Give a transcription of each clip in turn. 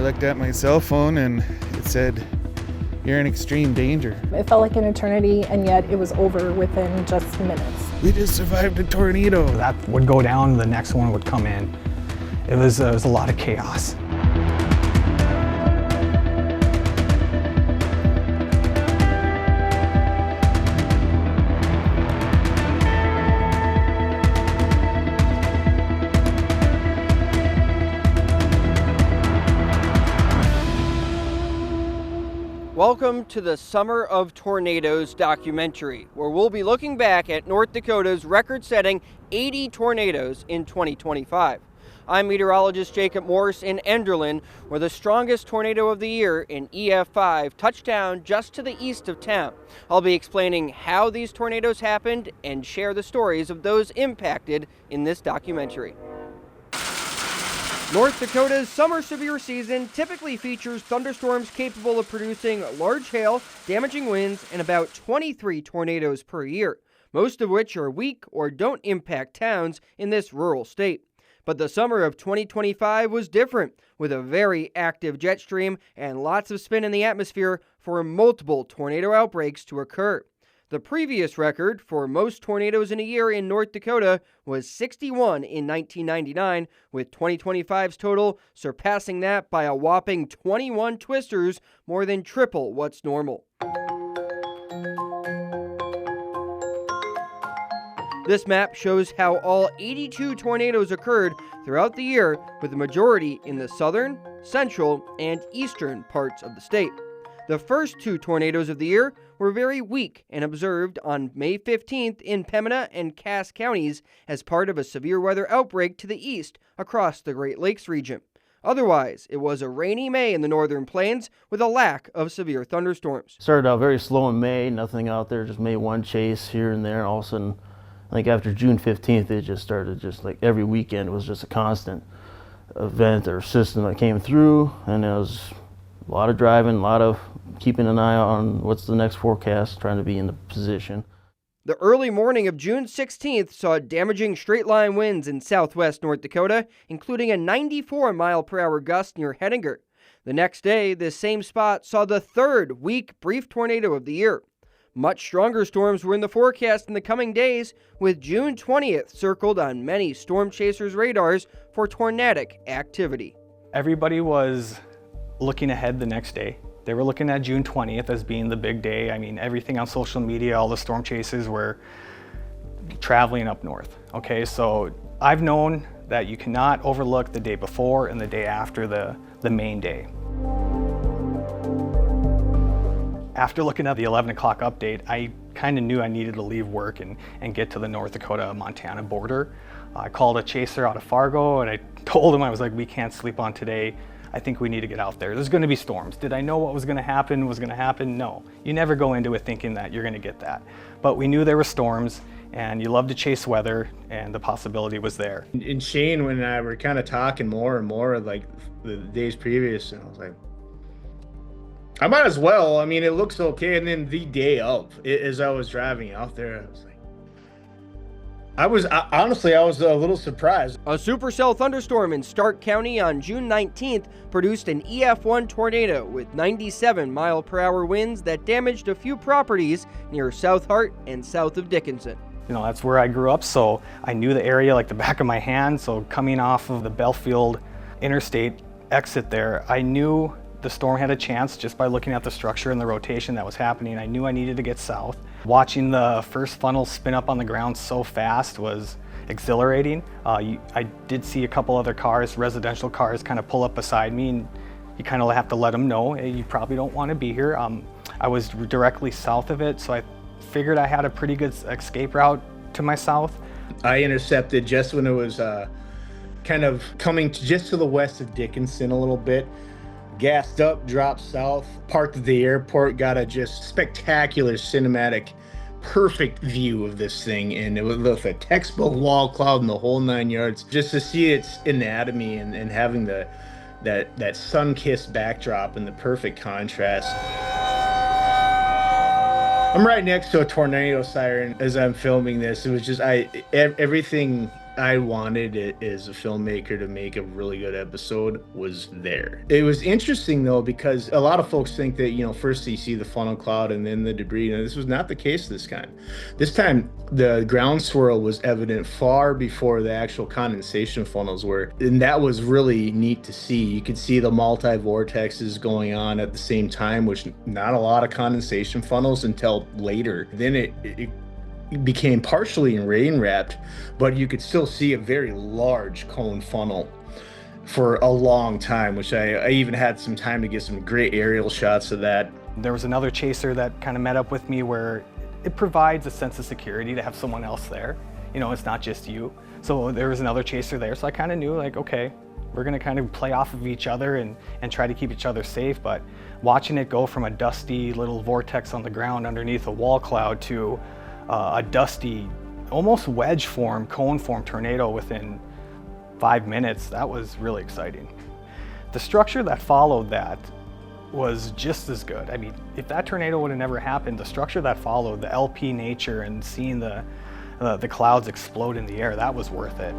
looked at my cell phone and it said, "You're in extreme danger." It felt like an eternity, and yet it was over within just minutes. We just survived a tornado. That would go down, the next one would come in. It was a lot of chaos. Welcome to the Summer of Tornadoes documentary, where we'll be looking back at North Dakota's record-setting 80 tornadoes in 2025. I'm meteorologist Jacob Morse in Enderlin, where the strongest tornado of the year in EF5 touched down just to the east of town. I'll be explaining how these tornadoes happened and share the stories of those impacted in this documentary. North Dakota's summer severe season typically features thunderstorms capable of producing large hail, damaging winds, and about 23 tornadoes per year, most of which are weak or don't impact towns in this rural state. But the summer of 2025 was different, with a very active jet stream and lots of spin in the atmosphere for multiple tornado outbreaks to occur. The previous record for most tornadoes in a year in North Dakota was 61 in 1999, with 2025's total surpassing that by a whopping 21 twisters, more than triple what's normal. This map shows how all 82 tornadoes occurred throughout the year, with the majority in the southern, central, and eastern parts of the state. The first two tornadoes of the year were very weak and observed on May 15th in Pembina and Cass counties as part of a severe weather outbreak to the east across the Great Lakes region. Otherwise, it was a rainy May in the northern plains with a lack of severe thunderstorms. Started out very slow in May, nothing out there, just made one chase here and there. All of a sudden, I think after June 15th, it just started just like every weekend. It was just a constant event or system that came through, and it was a lot of driving, a lot of keeping an eye on what's the next forecast, trying to be in the position. The early morning of June 16th saw damaging straight-line winds in southwest North Dakota, including a 94-mile-per-hour gust near Hettinger. The next day, this same spot saw the third weak, brief tornado of the year. Much stronger storms were in the forecast in the coming days, with June 20th circled on many storm chasers' radars for tornadic activity. Everybody was looking ahead the next day. They were looking at June 20th as being the big day. I mean, everything on social media, all the storm chasers were traveling up north. Okay, so I've known that you cannot overlook the day before and the day after the main day. After looking at the 11 o'clock update, I kind of knew I needed to leave work and get to the North Dakota-Montana border. I called a chaser out of Fargo and I told him, I was like, we can't sleep on today. I think we need to get out there. There's gonna be storms. Did I know what was gonna happen No. You never go into it thinking that you're gonna get that. But we knew there were storms, and you love to chase weather, and the possibility was there. And Shane and I were kind of talking more and more like the days previous, and I was like, I might as well. I mean, it looks okay. And then the day of, as I was driving out there, I was like, honestly, I was a little surprised. A supercell thunderstorm in Stark County on June 19th produced an EF1 tornado with 97-mile-per-hour winds that damaged a few properties near South Hart and south of Dickinson. You know, that's where I grew up, so I knew the area like the back of my hand. So coming off of the Belfield Interstate exit there, I knew the storm had a chance just by looking at the structure and the rotation that was happening. I knew I needed to get south. Watching the first funnel spin up on the ground so fast was exhilarating. I did see a couple other cars, residential cars, kind of pull up beside me, and you kind of have to let them know, hey, you probably don't want to be here. I was directly south of it, so I figured I had a pretty good escape route to my south. I intercepted just when it was kind of coming just to the west of Dickinson a little bit. Gassed up, dropped south, parked at the airport, got a just spectacular cinematic, perfect view of this thing, and it was a textbook wall cloud in the whole 9 yards. Just to see its anatomy and having that sun-kissed backdrop and the perfect contrast. I'm right next to a tornado siren as I'm filming this. It was just everything I wanted it as a filmmaker to make a really good episode was there. It was interesting though, because a lot of folks think that, first you see the funnel cloud and then the debris. And this was not the case this time. This time, the ground swirl was evident far before the actual condensation funnels were. And that was really neat to see. You could see the multi-vortexes going on at the same time, which not a lot of condensation funnels until later. Then it became partially rain wrapped, but you could still see a very large cone funnel for a long time, which I even had some time to get some great aerial shots of that. There was another chaser that kind of met up with me where it provides a sense of security to have someone else there. It's not just you. So there was another chaser there, so I kind of knew, like, okay, we're gonna kind of play off of each other and try to keep each other safe. But watching it go from a dusty little vortex on the ground underneath a wall cloud to a dusty, almost wedge form, cone form tornado within 5 minutes, that was really exciting. The structure that followed that was just as good. I mean, if that tornado would have never happened, the structure that followed, the LP nature and seeing the clouds explode in the air, that was worth it.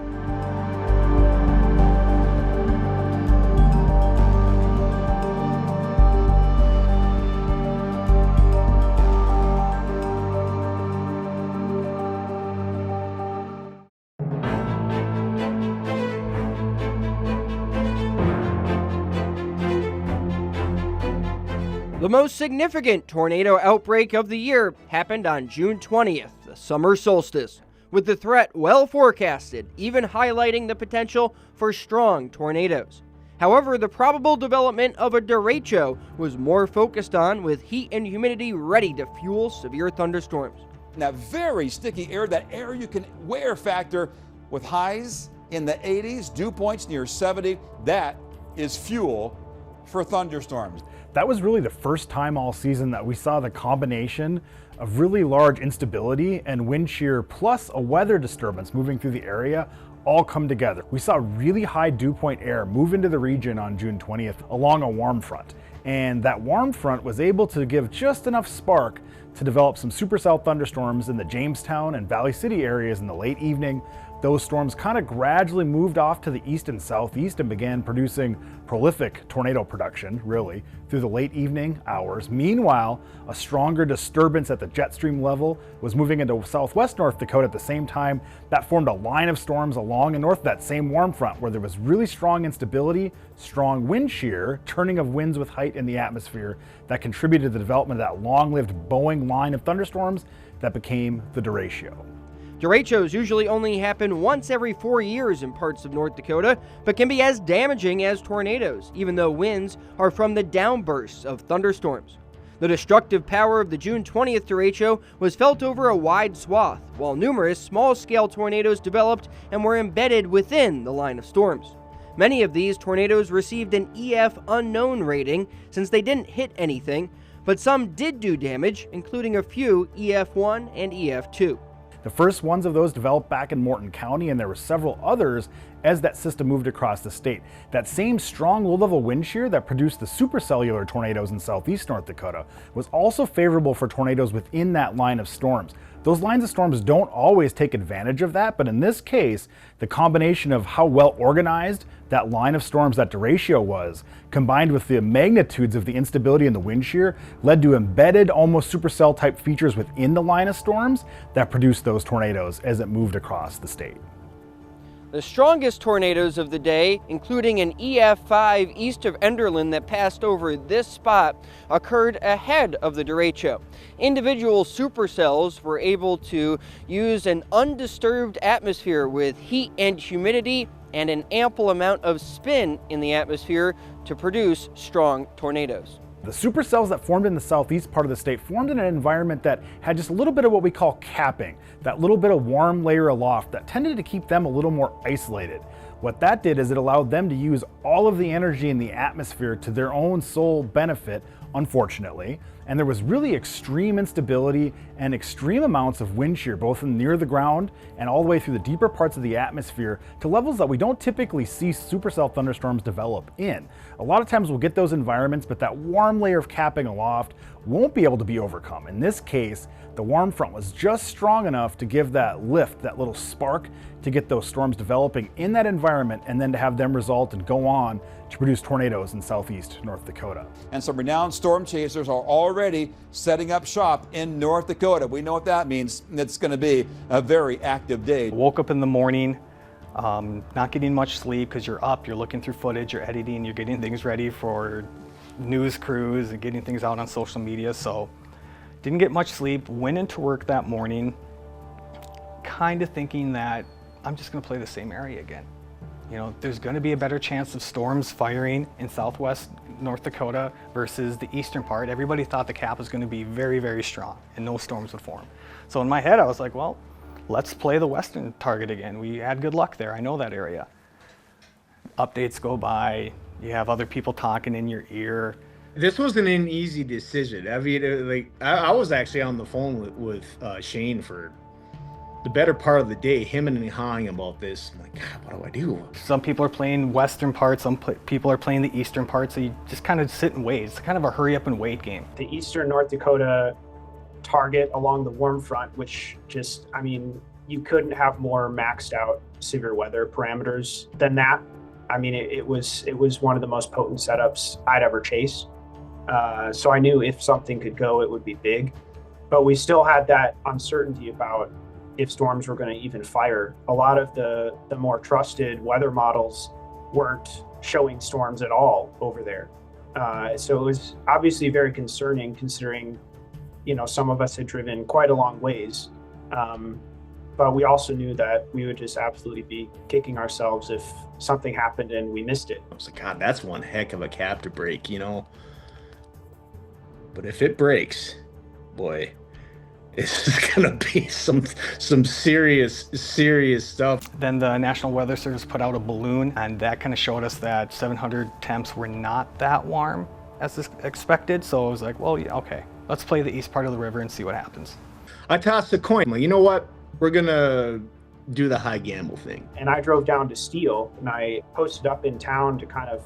The most significant tornado outbreak of the year happened on June 20th, the summer solstice, with the threat well forecasted, even highlighting the potential for strong tornadoes. However, the probable development of a derecho was more focused on, with heat and humidity ready to fuel severe thunderstorms. That very sticky air, that air you can wear factor with highs in the 80s, dew points near 70, that is fuel for thunderstorms. That was really the first time all season that we saw the combination of really large instability and wind shear plus a weather disturbance moving through the area all come together. We saw really high dew point air move into the region on June 20th along a warm front. And that warm front was able to give just enough spark to develop some supercell thunderstorms in the Jamestown and Valley City areas in the late evening. Those storms kind of gradually moved off to the east and southeast and began producing prolific tornado production, really, through the late evening hours. Meanwhile, a stronger disturbance at the jet stream level was moving into southwest North Dakota at the same time. That formed a line of storms along and north of that same warm front where there was really strong instability, strong wind shear, turning of winds with height in the atmosphere that contributed to the development of that long-lived Boeing line of thunderstorms that became the derecho. Derechos usually only happen once every 4 years in parts of North Dakota, but can be as damaging as tornadoes, even though winds are from the downbursts of thunderstorms. The destructive power of the June 20th derecho was felt over a wide swath, while numerous small-scale tornadoes developed and were embedded within the line of storms. Many of these tornadoes received an EF unknown rating since they didn't hit anything, but some did do damage, including a few EF1 and EF2. The first ones of those developed back in Morton County, and there were several others as that system moved across the state. That same strong low-level wind shear that produced the supercellular tornadoes in southeast North Dakota was also favorable for tornadoes within that line of storms. Those lines of storms don't always take advantage of that, but in this case, the combination of how well organized that line of storms, that derecho was, combined with the magnitudes of the instability and the wind shear, led to embedded, almost supercell type features within the line of storms that produced those tornadoes as it moved across the state. The strongest tornadoes of the day, including an EF5 east of Enderlin that passed over this spot, occurred ahead of the derecho. Individual supercells were able to use an undisturbed atmosphere with heat and humidity and an ample amount of spin in the atmosphere to produce strong tornadoes. The supercells that formed in the southeast part of the state formed in an environment that had just a little bit of what we call capping, that little bit of warm layer aloft that tended to keep them a little more isolated. What that did is it allowed them to use all of the energy in the atmosphere to their own sole benefit, unfortunately, and there was really extreme instability and extreme amounts of wind shear, both near the ground and all the way through the deeper parts of the atmosphere to levels that we don't typically see supercell thunderstorms develop in. A lot of times we'll get those environments, but that warm layer of capping aloft won't be able to be overcome. In this case, the warm front was just strong enough to give that lift, that little spark, to get those storms developing in that environment and then to have them result and go on to produce tornadoes in southeast North Dakota. And some renowned storm chasers are already setting up shop in North Dakota. We know what that means. It's going to be a very active day. Woke up in the morning, not getting much sleep because you're up, you're looking through footage, you're editing, you're getting things ready for news crews and getting things out on social media. So didn't get much sleep, went into work that morning, kind of thinking that I'm just going to play the same area again. You know, there's going to be a better chance of storms firing in southwest North Dakota versus the eastern part. Everybody thought the cap was going to be very, very strong and no storms would form. So in my head, I was like, well, let's play the western target again. We had good luck there. I know that area. Updates go by. You have other people talking in your ear. This wasn't an easy decision. I mean, like I was actually on the phone with Shane for the better part of the day, him and hawing about this. I'm like, God, what do I do? Some people are playing western parts, some people are playing the eastern part, so you just kind of sit and wait. It's kind of a hurry up and wait game. The eastern North Dakota target along the warm front, which just, I mean, you couldn't have more maxed out severe weather parameters than that. I mean, it was one of the most potent setups I'd ever chased. So I knew if something could go, it would be big. But we still had that uncertainty about if storms were going to even fire. A lot of the more trusted weather models weren't showing storms at all over there. So it was obviously very concerning considering, you know, some of us had driven quite a long ways. But we also knew that we would just absolutely be kicking ourselves if something happened and we missed it. I was like, God, that's one heck of a cap to break, you know? But if it breaks, boy, it's gonna be some serious stuff. Then the National Weather Service put out a balloon, and that kind of showed us that 700 temps were not that warm as expected. So I was like, well, yeah, okay, let's play the east part of the river and see what happens. I tossed a coin. Like, you know what? We're gonna do the high gamble thing. And I drove down to Steele and I posted up in town to kind of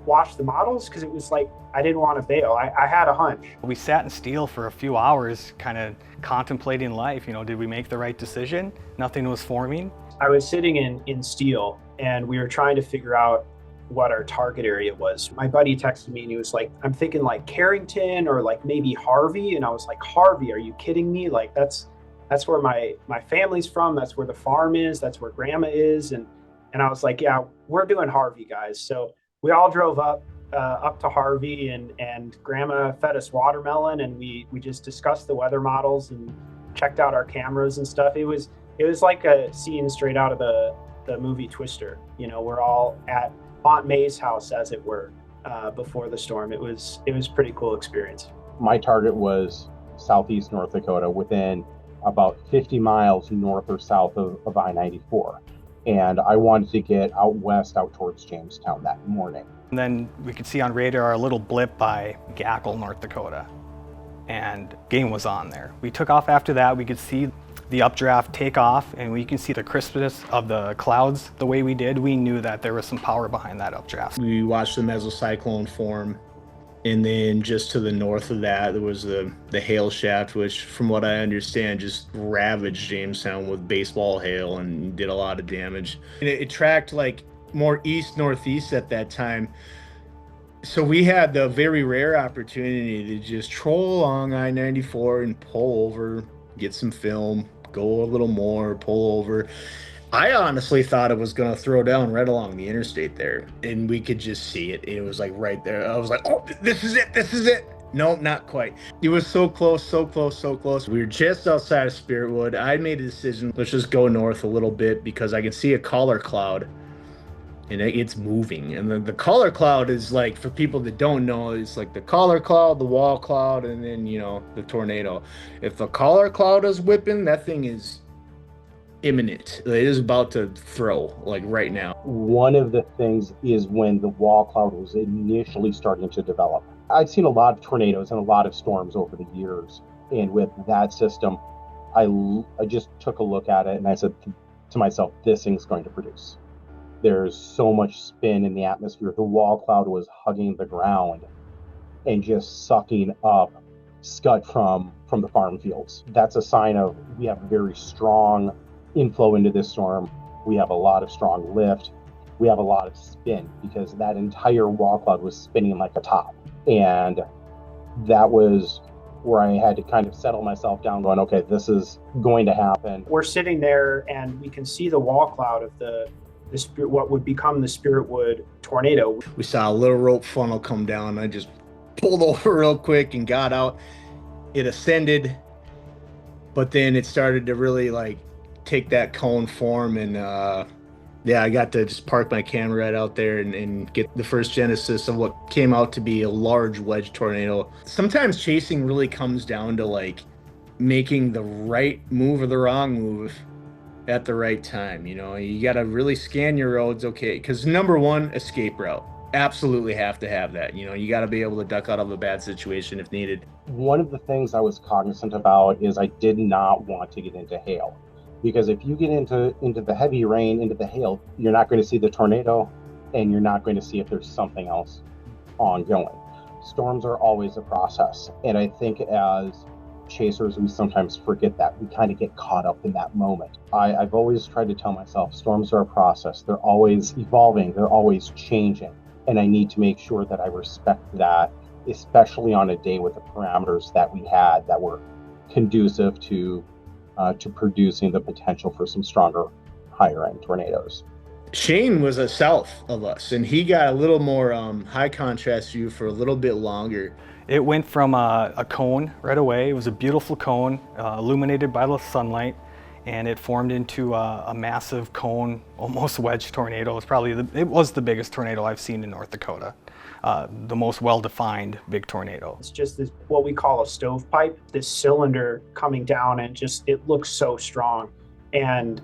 watch the models because it was like I didn't want to bail. I had a hunch. We sat in Steele for a few hours kind of contemplating life. You know, did we make the right decision? Nothing was forming. I was sitting in Steele and we were trying to figure out what our target area was. My buddy texted me and he was like, I'm thinking like Carrington or like maybe Harvey. And I was like, Harvey, are you kidding me? Like that's where my family's from. That's where the farm is. That's where grandma is. And I was like, yeah, we're doing Harvey, guys. So we all drove up to Harvey and grandma fed us watermelon and we just discussed the weather models and checked out our cameras and stuff. It was like a scene straight out of the movie Twister. You know, we're all at Aunt May's house, as it were, before the storm. It was a pretty cool experience. My target was southeast North Dakota, within about 50 miles north or south of I-94. And I wanted to get out west, out towards Jamestown that morning. And then we could see on radar a little blip by Gackle, North Dakota, and game was on there. We took off after that. We could see the updraft take off, and we can see the crispness of the clouds the way we did. We knew that there was some power behind that updraft. We watched the mesocyclone form, and then just to the north of that, there was the hail shaft, which from what I understand, just ravaged Jamestown with baseball hail and did a lot of damage. And it tracked like more east-northeast at that time. So we had the very rare opportunity to just troll along I-94 and pull over, get some film, go a little more, pull over. I honestly thought it was going to throw down right along the interstate there, and we could just see it. It was like right there. I was like, oh, this is it. No, not quite. It was so close, so close, so close. We were just outside of Spiritwood. I made a decision, let's just go north a little bit because I can see a collar cloud and it's moving. And the collar cloud is like, for people that don't know, it's like the collar cloud, the wall cloud, and then, you know, the tornado. If the collar cloud is whipping, that thing is imminent. It is about to throw, like right now. One of the things is when the wall cloud was initially starting to develop. I've seen a lot of tornadoes and a lot of storms over the years. And with that system, I just took a look at it and I said to myself, this thing's going to produce. There's so much spin in the atmosphere. The wall cloud was hugging the ground and just sucking up scud from the farm fields. That's a sign of we have a very strong inflow into this storm. We have a lot of strong lift. We have a lot of spin because that entire wall cloud was spinning like a top. And that was where I had to kind of settle myself down going, okay, this is going to happen. We're sitting there and we can see the wall cloud of what would become the Spiritwood tornado. We saw a little rope funnel come down. I just pulled over real quick and got out. It ascended, but then it started to really like take that cone form, and yeah, I got to just park my camera right out there and get the first genesis of what came out to be a large wedge tornado. Sometimes chasing really comes down to like making the right move or the wrong move at the right time. You know, you got to really scan your roads, okay? Because number one, escape route. Absolutely have to have that. You know, you got to be able to duck out of a bad situation if needed. One of the things I was cognizant about is I did not want to get into hail. Because if you get into the heavy rain, into the hail, you're not going to see the tornado and you're not going to see if there's something else ongoing. Storms are always a process. And I think as chasers, we sometimes forget that. We kind of get caught up in that moment. I've always tried to tell myself storms are a process. They're always evolving. They're always changing. And I need to make sure that I respect that, especially on a day with the parameters that we had that were conducive to producing the potential for some stronger, higher end tornadoes. Shane was south of us, and he got a little more high contrast view for a little bit longer. It went from a cone right away. It was a beautiful cone, illuminated by the sunlight, and it formed into a massive cone, almost wedge tornado. It was the biggest tornado I've seen in North Dakota. The most well-defined big tornado. It's just this, what we call a stovepipe, this cylinder coming down, and just, it looks so strong. And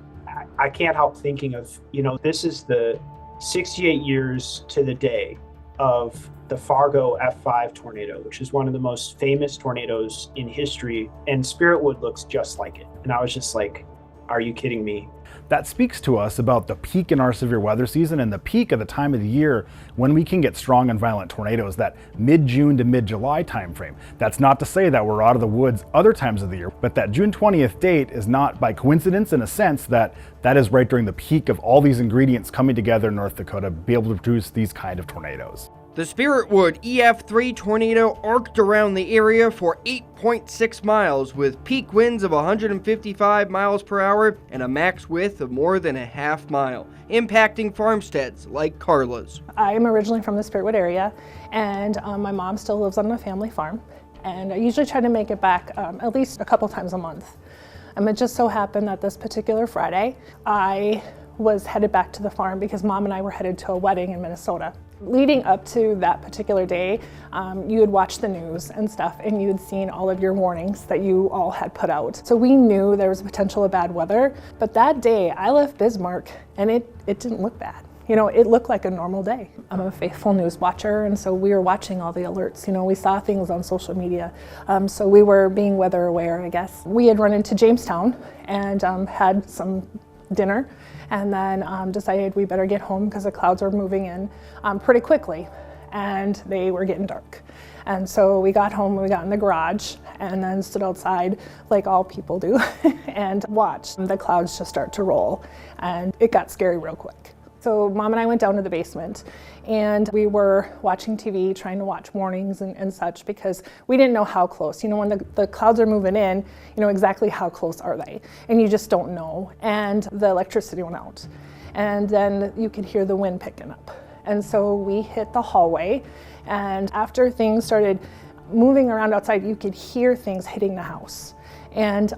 I can't help thinking of, you know, this is the 68 years to the day of the Fargo F5 tornado, which is one of the most famous tornadoes in history, and Spiritwood looks just like it. And I was just like, are you kidding me? That speaks to us about the peak in our severe weather season and the peak of the time of the year when we can get strong and violent tornadoes, that mid-June to mid-July timeframe. That's not to say that we're out of the woods other times of the year, but that June 20th date is not by coincidence, in a sense that is right during the peak of all these ingredients coming together in North Dakota to be able to produce these kind of tornadoes. The Spiritwood EF3 tornado arced around the area for 8.6 miles with peak winds of 155 miles per hour and a max width of more than a half mile, impacting farmsteads like Carla's. I'm originally from the Spiritwood area, and my mom still lives on a family farm, and I usually try to make it back at least a couple times a month. It just so happened that this particular Friday, I was headed back to the farm because Mom and I were headed to a wedding in Minnesota. Leading up to that particular day, you had watched the news and stuff, and you had seen all of your warnings that you all had put out. So we knew there was a potential of bad weather, but that day I left Bismarck and it didn't look bad. You know, it looked like a normal day. I'm a faithful news watcher, and so we were watching all the alerts. You know, we saw things on social media, so we were being weather aware, I guess. We had run into Jamestown and had some dinner, and then decided we better get home because the clouds were moving in pretty quickly, and they were getting dark. And so we got home, we got in the garage, and then stood outside like all people do and watched the clouds just start to roll, and it got scary real quick. So Mom and I went down to the basement, and we were watching TV, trying to watch warnings and such, because we didn't know how close. You know, when the clouds are moving in, you know exactly how close are they, and you just don't know. And the electricity went out, and then you could hear the wind picking up. And so we hit the hallway, and after things started moving around outside, you could hear things hitting the house. And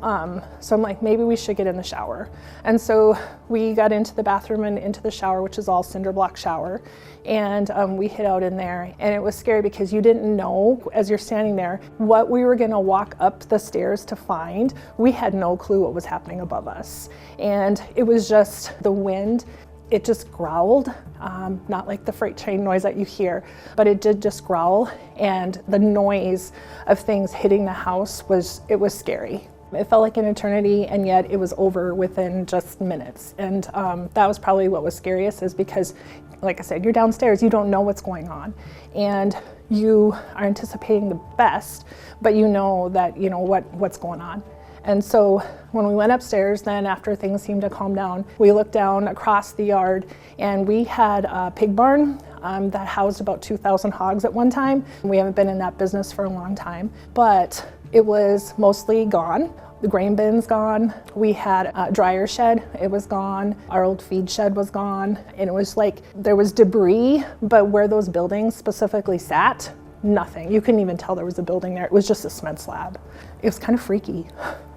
so I'm like, maybe we should get in the shower. And so we got into the bathroom and into the shower, which is all cinder block shower. And we hid out in there, and it was scary because you didn't know, as you're standing there, what we were gonna walk up the stairs to find. We had no clue what was happening above us. And it was just the wind. it just growled, not like the freight train noise that you hear, but it did just growl, and the noise of things hitting the house was scary. It felt like an eternity, and yet it was over within just minutes. And that was probably what was scariest, is because, like I said, you're downstairs, you don't know what's going on, and you are anticipating the best, but you know that you know what's going on. And so when we went upstairs, then after things seemed to calm down, we looked down across the yard, and we had a pig barn that housed about 2,000 hogs at one time. We haven't been in that business for a long time, but it was mostly gone. The grain bin's gone. We had a dryer shed, it was gone. Our old feed shed was gone. And it was like there was debris, but where those buildings specifically sat, nothing. You couldn't even tell there was a building there. It was just a cement slab. It was kind of freaky,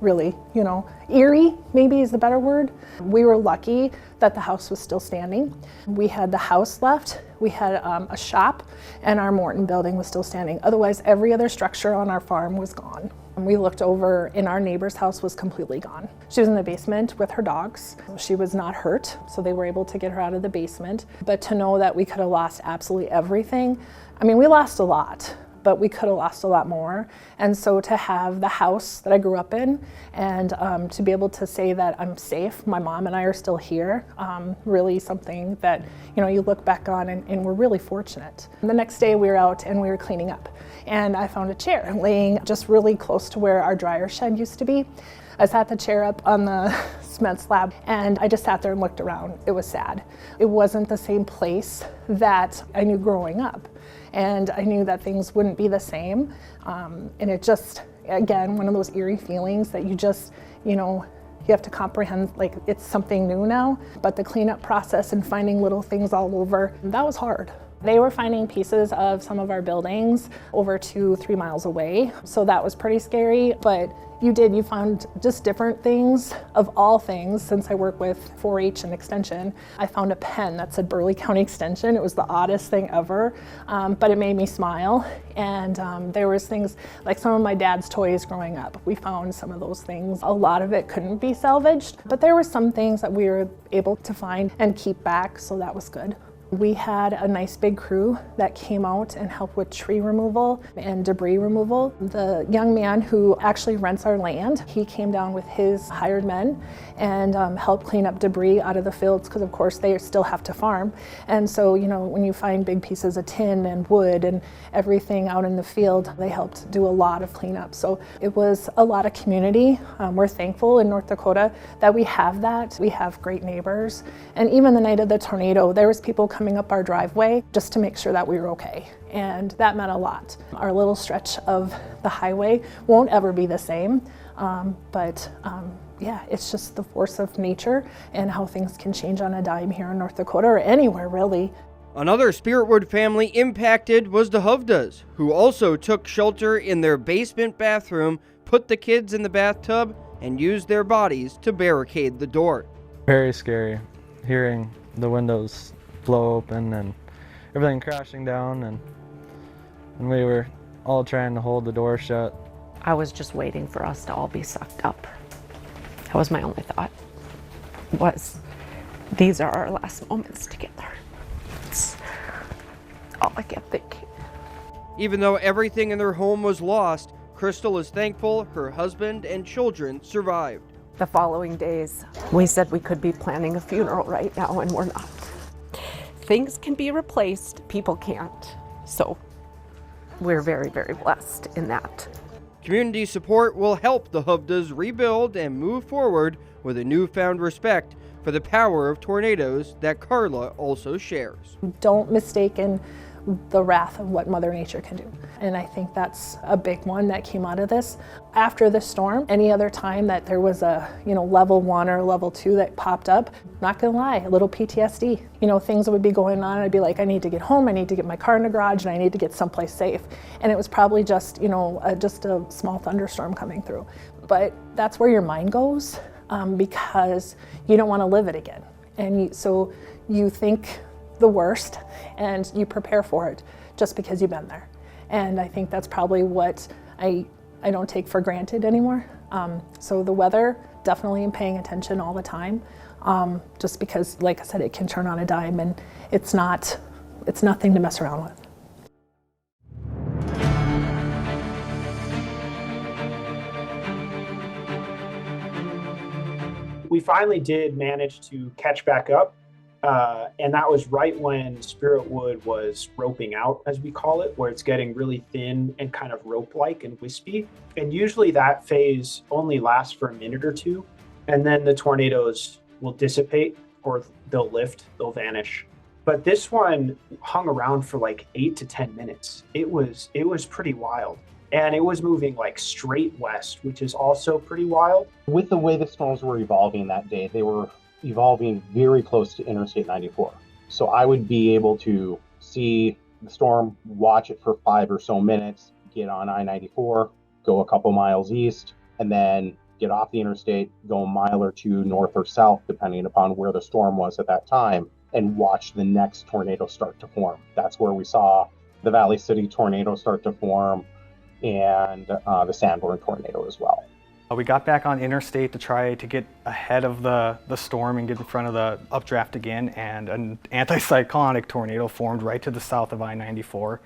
really, you know. Eerie, maybe is the better word. We were lucky that the house was still standing. We had the house left, we had a shop, and our Morton building was still standing. Otherwise, every other structure on our farm was gone. And we looked over, and our neighbor's house was completely gone. She was in the basement with her dogs. She was not hurt, so they were able to get her out of the basement. But to know that we could have lost absolutely everything, I mean, we lost a lot, but we could have lost a lot more. And so to have the house that I grew up in, and to be able to say that I'm safe, my mom and I are still here, really something that, you know, you look back on, and we're really fortunate. The next day we were out and we were cleaning up, and I found a chair laying just really close to where our dryer shed used to be. I sat the chair up on the cement slab, and I just sat there and looked around. It was sad. It wasn't the same place that I knew growing up, and I knew that things wouldn't be the same. And it just, again, one of those eerie feelings that you just, you know, you have to comprehend, like, it's something new now. But the cleanup process and finding little things all over, that was hard. They were finding pieces of some of our buildings over 2-3 miles away, so that was pretty scary. But you found just different things. Of all things, since I work with 4-H and Extension, I found a pen that said Burleigh County Extension. It was the oddest thing ever, but it made me smile. And there was things like some of my dad's toys growing up. We found some of those things. A lot of it couldn't be salvaged, but there were some things that we were able to find and keep back, so that was good. We had a nice big crew that came out and helped with tree removal and debris removal. The young man who actually rents our land, he came down with his hired men and helped clean up debris out of the fields, because of course they still have to farm. And so, you know, when you find big pieces of tin and wood and everything out in the field, they helped do a lot of cleanup. So it was a lot of community. We're thankful in North Dakota that we have that. We have great neighbors. And even the night of the tornado, there was people coming up our driveway just to make sure that we were okay. And that meant a lot. Our little stretch of the highway won't ever be the same, but yeah, it's just the force of nature and how things can change on a dime here in North Dakota, or anywhere really. Another Spiritwood family impacted was the Hovdas, who also took shelter in their basement bathroom, put the kids in the bathtub, and used their bodies to barricade the door. Very scary, hearing the windows blow open and everything crashing down, and we were all trying to hold the door shut. I was just waiting for us to all be sucked up. That was my only thought, was these are our last moments together. That's all I kept thinking. Even though everything in their home was lost, Crystal is thankful her husband and children survived. The following days, we said we could be planning a funeral right now, and we're not. Things can be replaced, people can't. So we're very, very blessed in that. Community support will help the Hovdas rebuild and move forward with a newfound respect for the power of tornadoes that Carla also shares. Don't mistake the wrath of what Mother Nature can do. And I think that's a big one that came out of this. After the storm, any other time that there was a, level 1 or level 2 that popped up, not gonna lie, a little PTSD. Things would be going on, and I'd be like, I need to get home, I need to get my car in the garage, and I need to get someplace safe. And it was probably just, just a small thunderstorm coming through. But that's where your mind goes, because you don't wanna live it again. And so you think the worst and you prepare for it just because you've been there. And I think that's probably what I don't take for granted anymore. So the weather definitely am paying attention all the time, just because, like I said, it can turn on a dime, and it's nothing to mess around with. We finally did manage to catch back up, and that was right when Spiritwood was roping out, as we call it, where it's getting really thin and kind of rope-like and wispy. And usually that phase only lasts for a minute or two, and then the tornadoes will dissipate, or they'll lift, they'll vanish. But this one hung around for like 8 to 10 minutes. It was pretty wild. And it was moving like straight west, which is also pretty wild. With the way the storms were evolving that day, they were evolving very close to Interstate 94. So I would be able to see the storm, watch it for 5 or so minutes, get on I-94, go a couple miles east, and then get off the interstate, go a mile or two north or south, depending upon where the storm was at that time, and watch the next tornado start to form. That's where we saw the Valley City tornado start to form, and the Sanborn tornado as well. We got back on interstate to try to get ahead of the storm and get in front of the updraft again, and an anticyclonic tornado formed right to the south of I-94.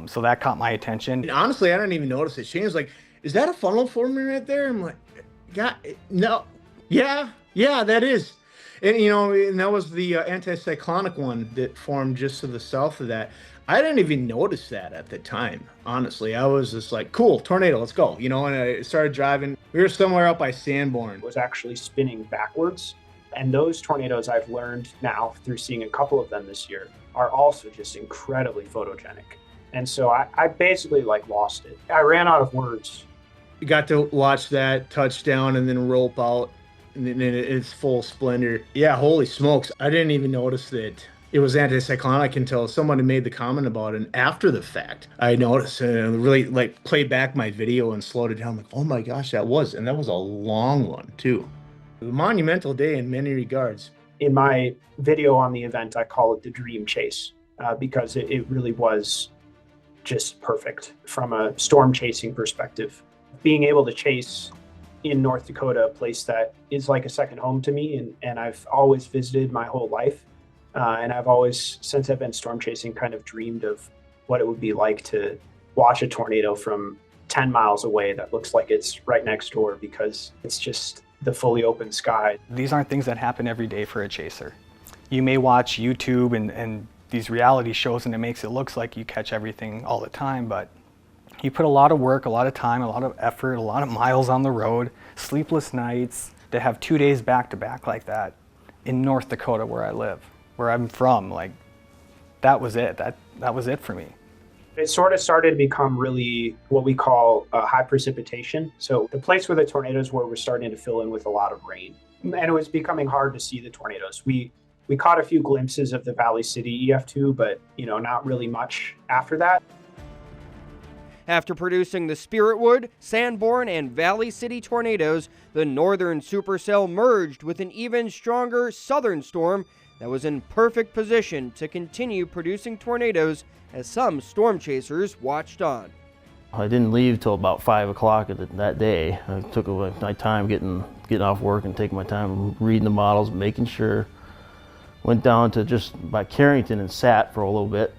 So that caught my attention. And honestly, I didn't even notice it. Shane's like, is that a funnel forming right there? I'm like, God, no. Yeah, that is. And, and that was the anticyclonic one that formed just to the south of that. I didn't even notice that at the time, honestly. I was just like, cool, tornado, let's go. And I started driving. We were somewhere up by Sanborn. It was actually spinning backwards. And those tornadoes, I've learned now through seeing a couple of them this year, are also just incredibly photogenic. And so I basically lost it. I ran out of words. You got to watch that touchdown and then rope out in its full splendor. Yeah, holy smokes. I didn't even notice that it was anticyclonic until someone made the comment about it. And after the fact, I noticed and really played back my video and slowed it down. Like, oh my gosh, that was a long one too. A monumental day in many regards. In my video on the event, I call it the dream chase because it really was just perfect from a storm chasing perspective. Being able to chase in North Dakota, a place that is like a second home to me, and I've always visited my whole life. And I've always, since I've been storm chasing, kind of dreamed of what it would be like to watch a tornado from 10 miles away that looks like it's right next door, because it's just the fully open sky. These aren't things that happen every day for a chaser. You may watch YouTube and these reality shows and it makes it look like you catch everything all the time, but you put a lot of work, a lot of time, a lot of effort, a lot of miles on the road, sleepless nights, to have 2 days back to back like that in North Dakota where I live, where I'm from. That was it. That was it for me. It sort of started to become really what we call high precipitation. So the place where the tornadoes were starting to fill in with a lot of rain. And it was becoming hard to see the tornadoes. We caught a few glimpses of the Valley City EF2, but not really much after that. After producing the Spiritwood, Sanborn, and Valley City tornadoes, the northern supercell merged with an even stronger southern storm that was in perfect position to continue producing tornadoes as some storm chasers watched on. I didn't leave till about 5 o'clock that day. I took my time getting off work and taking my time reading the models, making sure. Went down to just by Carrington and sat for a little bit.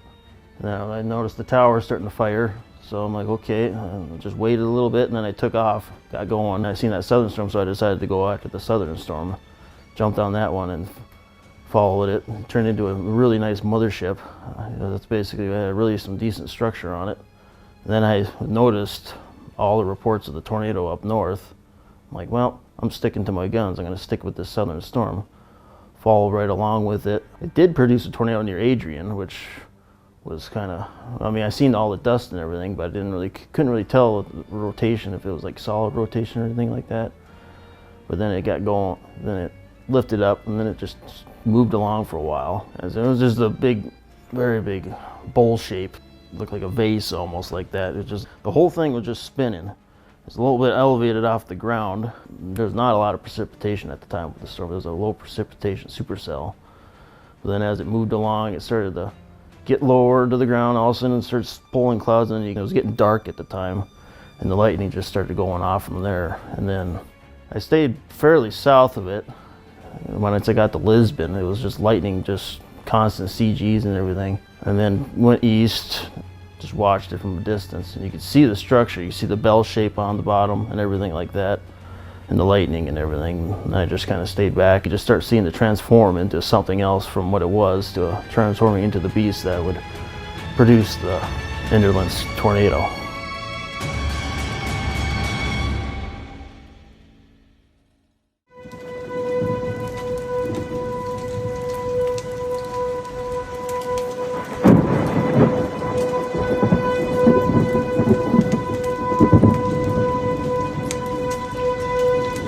Now I noticed the tower starting to fire, so I'm like, okay, I just waited a little bit, and then I took off, got going. I seen that southern storm, so I decided to go after the southern storm. Jumped on that one and followed it. It turned into a really nice mothership. That's basically, it had really some decent structure on it. And then I noticed all the reports of the tornado up north. I'm like, well, I'm sticking to my guns. I'm going to stick with this southern storm. Followed right along with it. It did produce a tornado near Adrian, which was kind of, I seen all the dust and everything, but I couldn't really tell the rotation, if it was solid rotation or anything like that. But then it got going, then it lifted up, and then it just moved along for a while. It was just a big, very big bowl shape. Looked like a vase almost like that. The whole thing was just spinning. It's a little bit elevated off the ground. There's not a lot of precipitation at the time of the storm. There was a low precipitation supercell. But then as it moved along, it started to get lower to the ground. All of a sudden it starts pulling clouds, and it was getting dark at the time. And the lightning just started going off from there. And then I stayed fairly south of it. When I got to Lisbon, it was just lightning, just constant CGs and everything. And then went east, just watched it from a distance, and you could see the structure. You see the bell shape on the bottom and everything like that, and the lightning and everything. And I just kind of stayed back and just started seeing it transform into something else from what it was to transforming into the beast that would produce the Enderlin's tornado.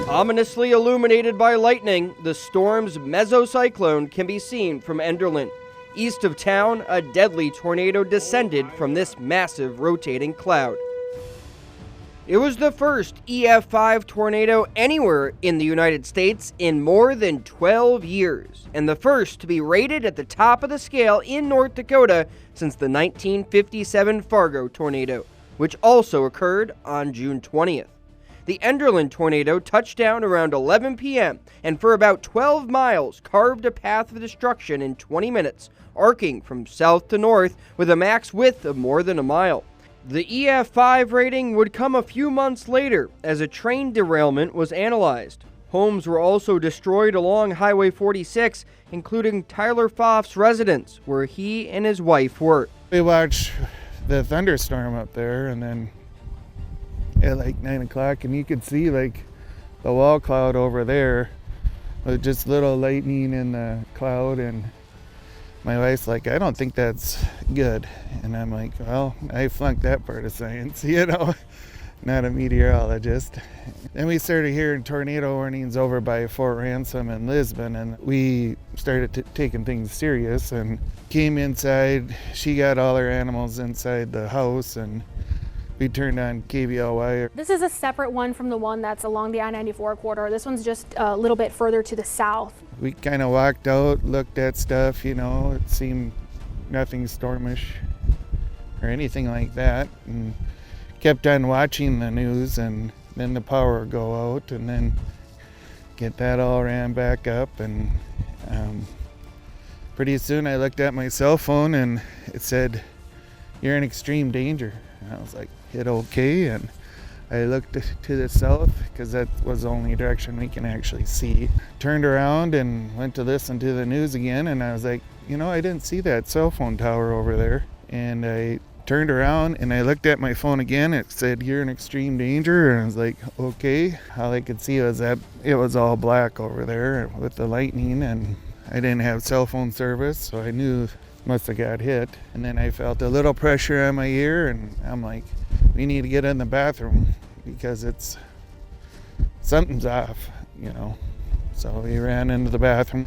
Ominously illuminated by lightning, the storm's mesocyclone can be seen from Enderlin. East of town, a deadly tornado descended from this massive rotating cloud. It was the first EF5 tornado anywhere in the United States in more than 12 years, and the first to be rated at the top of the scale in North Dakota since the 1957 Fargo tornado, which also occurred on June 20th. The Enderlin tornado touched down around 11 p.m. and for about 12 miles carved a path of destruction in 20 minutes, arcing from south to north with a max width of more than a mile. The EF5 rating would come a few months later as a train derailment was analyzed. Homes were also destroyed along Highway 46, including Tyler Pfaff's residence, where he and his wife were. We watched the thunderstorm up there, and then at like 9 o'clock, and you could see like the wall cloud over there with just little lightning in the cloud, and my wife's like, I don't think that's good. And I'm like, well, I flunked that part of science, you know, not a meteorologist. Then we started hearing tornado warnings over by Fort Ransom and Lisbon, and we started taking things serious and came inside. She got all her animals inside the house, and we turned on KBLY. This is a separate one from the one that's along the I-94 corridor. This one's just a little bit further to the south. We kind of walked out, looked at stuff, you know, it seemed nothing stormish or anything like that, and kept on watching the news, and then the power would go out, and then get that all ran back up, and pretty soon I looked at my cell phone and it said, "You're in extreme danger." And I was like, hit okay, and I looked to the south because that was the only direction we can actually see. Turned around and went to listen to the news again, and I was like, you know, I didn't see that cell phone tower over there. And I turned around and I looked at my phone again. It said, "You're in extreme danger," and I was like, okay. All I could see was that it was all black over there with the lightning, and I didn't have cell phone service, so I knew must have got hit. And then I felt a little pressure on my ear, and I'm like, we need to get in the bathroom because something's off, you know. So we ran into the bathroom.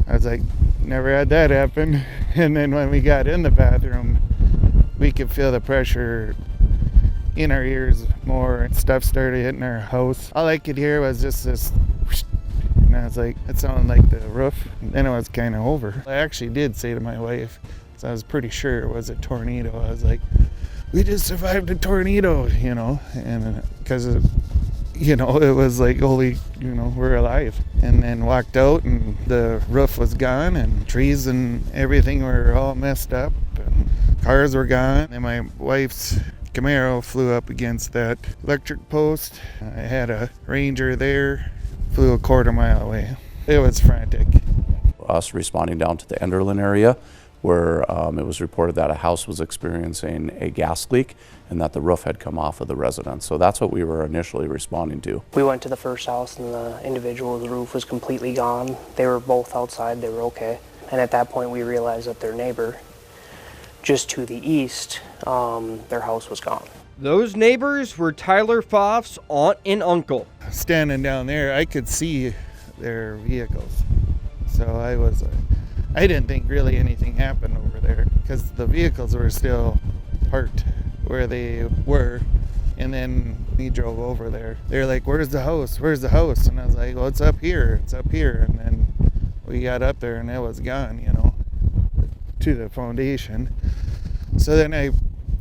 I was like, never had that happen. And then when we got in the bathroom, we could feel the pressure in our ears more. Stuff started hitting our house. All I could hear was just this whoosh, and I was like, it sounded like the roof. And then it was kind of over. I actually did say to my wife, so I was pretty sure it was a tornado. I was like, we just survived a tornado, you know, and because, you know, it was like, holy, you know, we're alive. And then walked out, and the roof was gone, and trees and everything were all messed up, and cars were gone. And my wife's Camaro flew up against that electric post. I had a Ranger there, flew a quarter mile away. It was frantic. Us responding down to the Enderlin area, where it was reported that a house was experiencing a gas leak and that the roof had come off of the residence. So that's what we were initially responding to. We went to the first house, and the individual's roof was completely gone. They were both outside, they were okay. And at that point we realized that their neighbor, just to the east, their house was gone. Those neighbors were Tyler Pfaff's aunt and uncle. Standing down there, I could see their vehicles. So I didn't think really anything happened over there because the vehicles were still parked where they were. And then we drove over there. They're like, "Where's the house? Where's the house?" And I was like, "Well, it's up here. It's up here." And then we got up there and it was gone, you know, to the foundation. So then I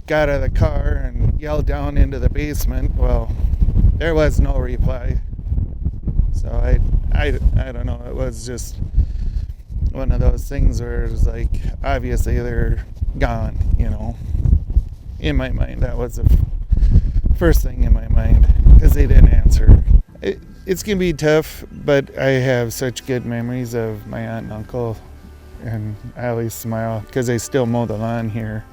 got out of the car and yelled down into the basement. Well, there was no reply. So I don't know. It was just one of those things where it was like, obviously they're gone, you know. In my mind, that was the first thing in my mind, because they didn't answer. It's gonna be tough, but I have such good memories of my aunt and uncle, and I always smile because they still mow the lawn here.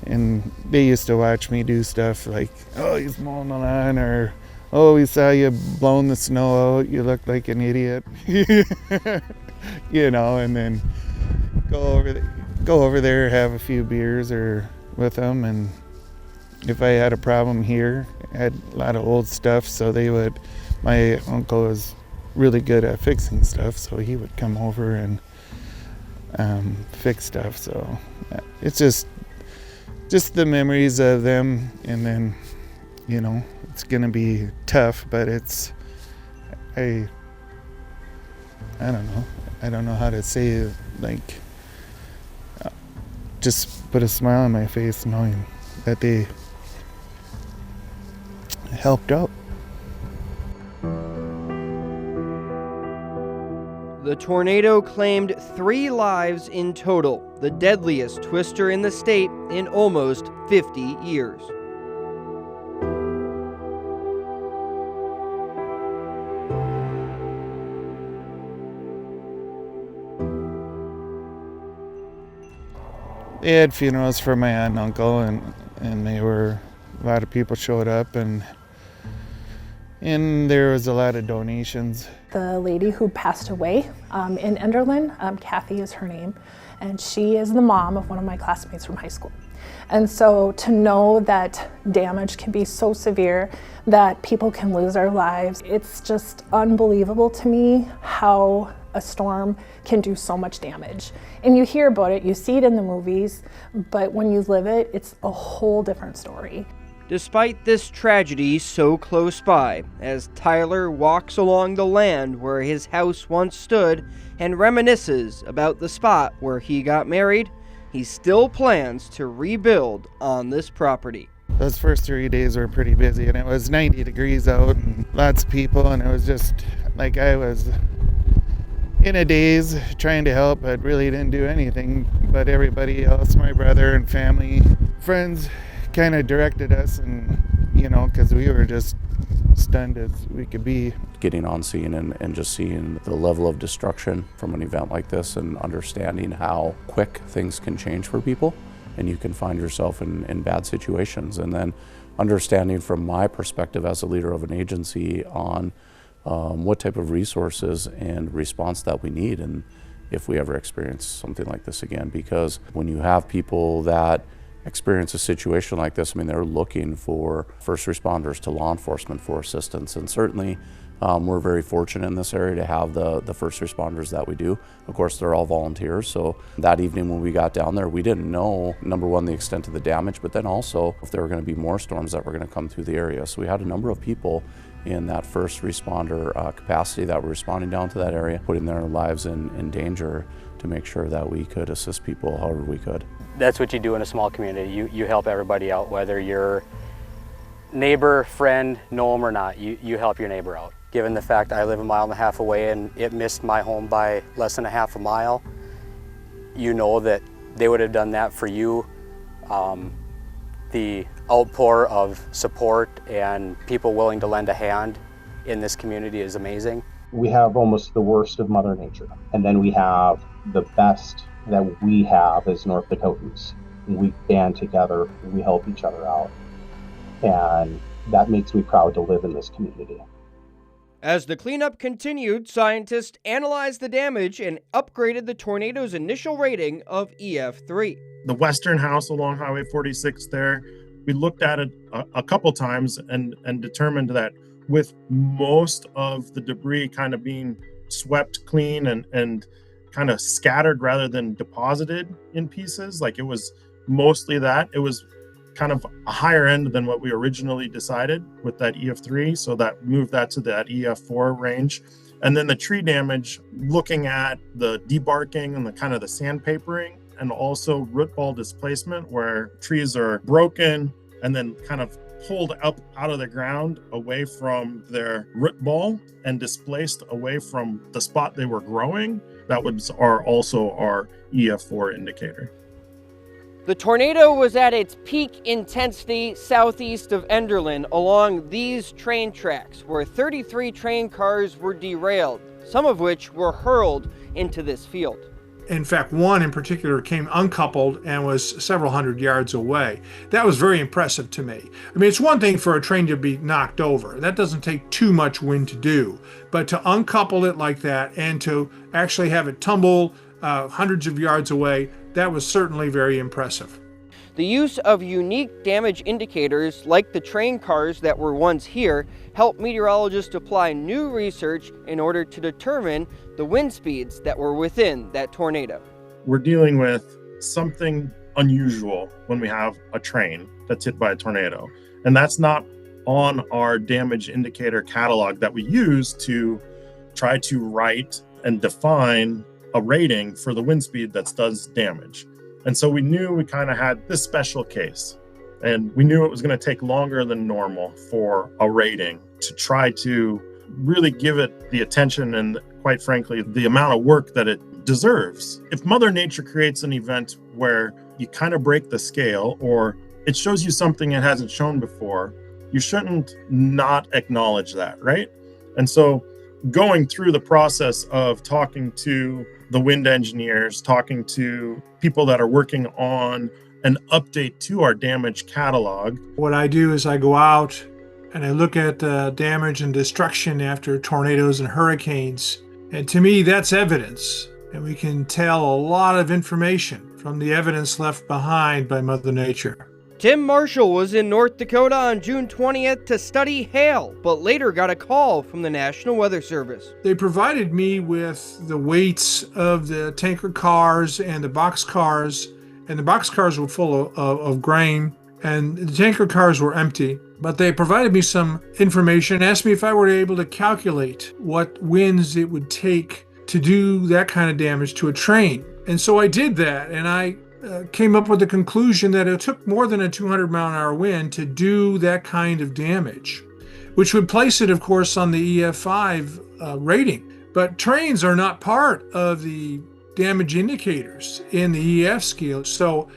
And they used to watch me do stuff like, oh, he's mowing the lawn, or, oh, we saw you blowing the snow out, you look like an idiot. You know, and then go over there, have a few beers or with them. And if I had a problem here, I had a lot of old stuff, so my uncle was really good at fixing stuff, so he would come over and fix stuff. So it's just the memories of them. And then, you know, it's gonna be tough, but I don't know. I don't know how to say it, like, just put a smile on my face knowing that they helped out. The tornado claimed 3 lives in total, the deadliest twister in the state in almost 50 years. They had funerals for my aunt and uncle, and a lot of people showed up, and there was a lot of donations. The lady who passed away in Enderlin, Kathy is her name, and she is the mom of one of my classmates from high school. And so to know that damage can be so severe that people can lose their lives, it's just unbelievable to me how a storm can do so much damage. And you hear about it, you see it in the movies, but when you live it, it's a whole different story. Despite this tragedy so close by, as Tyler walks along the land where his house once stood and reminisces about the spot where he got married, he still plans to rebuild on this property. Those first 3 days were pretty busy, and it was 90 degrees out and lots of people, and it was just like I was in a daze trying to help, but really didn't do anything. But everybody else, my brother and family, friends, kind of directed us, and, you know, because we were just stunned as we could be. Getting on scene and just seeing the level of destruction from an event like this, and understanding how quick things can change for people, and you can find yourself in bad situations. And then understanding from my perspective as a leader of an agency on what type of resources and response that we need, and if we ever experience something like this again. Because when you have people that experience a situation like this, I mean, they're looking for first responders to law enforcement for assistance. And certainly we're very fortunate in this area to have the first responders that we do. Of course, they're all volunteers. So that evening when we got down there, we didn't know, number one, the extent of the damage, but then also if there were going to be more storms that were going to come through the area. So we had a number of people in that first responder capacity that were responding down to that area, putting their lives in danger to make sure that we could assist people however we could. That's what you do in a small community. You help everybody out, whether you're neighbor, friend, know them or not, you help your neighbor out. Given the fact I live 1.5 miles away and it missed my home by less than a half a mile, you know that they would have done that for you. The outpour of support and people willing to lend a hand in this community is amazing. We have almost the worst of Mother Nature, and then we have the best that we have as North Dakotans. We band together, we help each other out, and that makes me proud to live in this community. As the cleanup continued, scientists analyzed the damage and upgraded the tornado's initial rating of EF3. The western house along Highway 46 there, we looked at it a couple times and determined that with most of the debris kind of being swept clean and kind of scattered rather than deposited in pieces, like it was mostly that, it was kind of a higher end than what we originally decided with that EF3, so that moved that to that EF4 range. And then the tree damage, looking at the debarking and the kind of the sandpapering, and also root ball displacement where trees are broken and then kind of pulled up out of the ground away from their root ball and displaced away from the spot they were growing, that was also our EF4 indicator. The tornado was at its peak intensity southeast of Enderlin along these train tracks, where 33 train cars were derailed, some of which were hurled into this field. In fact, one in particular came uncoupled and was several hundred yards away. That was very impressive to me. I mean, it's one thing for a train to be knocked over. That doesn't take too much wind to do. But to uncouple it like that and to actually have it tumble hundreds of yards away, that was certainly very impressive. The use of unique damage indicators, like the train cars that were once here, helped meteorologists apply new research in order to determine the wind speeds that were within that tornado. We're dealing with something unusual when we have a train that's hit by a tornado. And that's not on our damage indicator catalog that we use to try to write and define a rating for the wind speed that does damage. And so we knew we kind of had this special case, and we knew it was going to take longer than normal for a rating to try to really give it the attention and, quite frankly, the amount of work that it deserves. If Mother Nature creates an event where you kind of break the scale or it shows you something it hasn't shown before, you shouldn't not acknowledge that, right? And so going through the process of talking to the wind engineers, talking to people that are working on an update to our damage catalog. What I do is I go out and I look at damage and destruction after tornadoes and hurricanes. And to me, that's evidence. And we can tell a lot of information from the evidence left behind by Mother Nature. Tim Marshall was in North Dakota on June 20th to study hail, but later got a call from the National Weather Service. They provided me with the weights of the tanker cars and the box cars, and the box cars were full of grain, and the tanker cars were empty. But they provided me some information, asked me if I were able to calculate what winds it would take to do that kind of damage to a train. And so I did that, and I came up with the conclusion that it took more than a 200-mile-an-hour wind to do that kind of damage, which would place it, of course, on the EF5 rating. But trains are not part of the damage indicators in the EF scale, so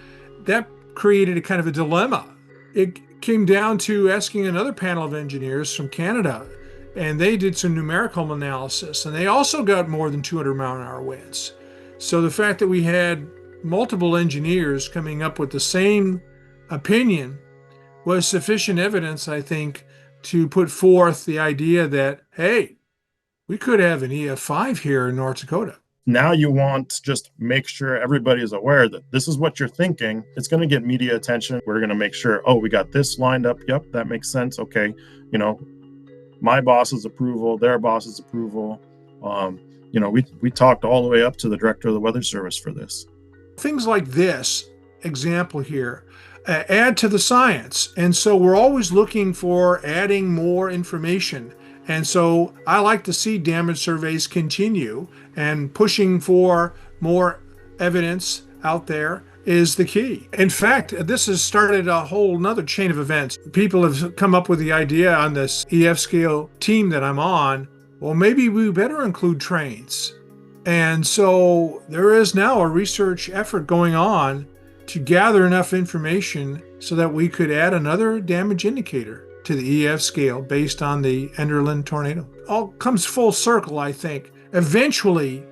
that created a kind of a dilemma. It came down to asking another panel of engineers from Canada, and they did some numerical analysis, and they also got more than 200-mile-an-hour winds. So the fact that we had multiple engineers coming up with the same opinion was sufficient evidence, I think, to put forth the idea that, hey, we could have an EF5 here in North Dakota. Now you want to just make sure everybody is aware that this is what you're thinking. It's going to get media attention. We're going to make sure, oh, we got this lined up. Yep, that makes sense. Okay, my boss's approval, their boss's approval. We talked all the way up to the director of the Weather Service for this. Things like this example here add to the science. And so we're always looking for adding more information. And so I like to see damage surveys continue, and pushing for more evidence out there is the key. In fact, this has started a whole nother chain of events. People have come up with the idea on this EF scale team that I'm on, well, maybe we better include trains. And so there is now a research effort going on to gather enough information so that we could add another damage indicator to the EF scale based on the Enderlin tornado. All comes full circle, I think. Eventually,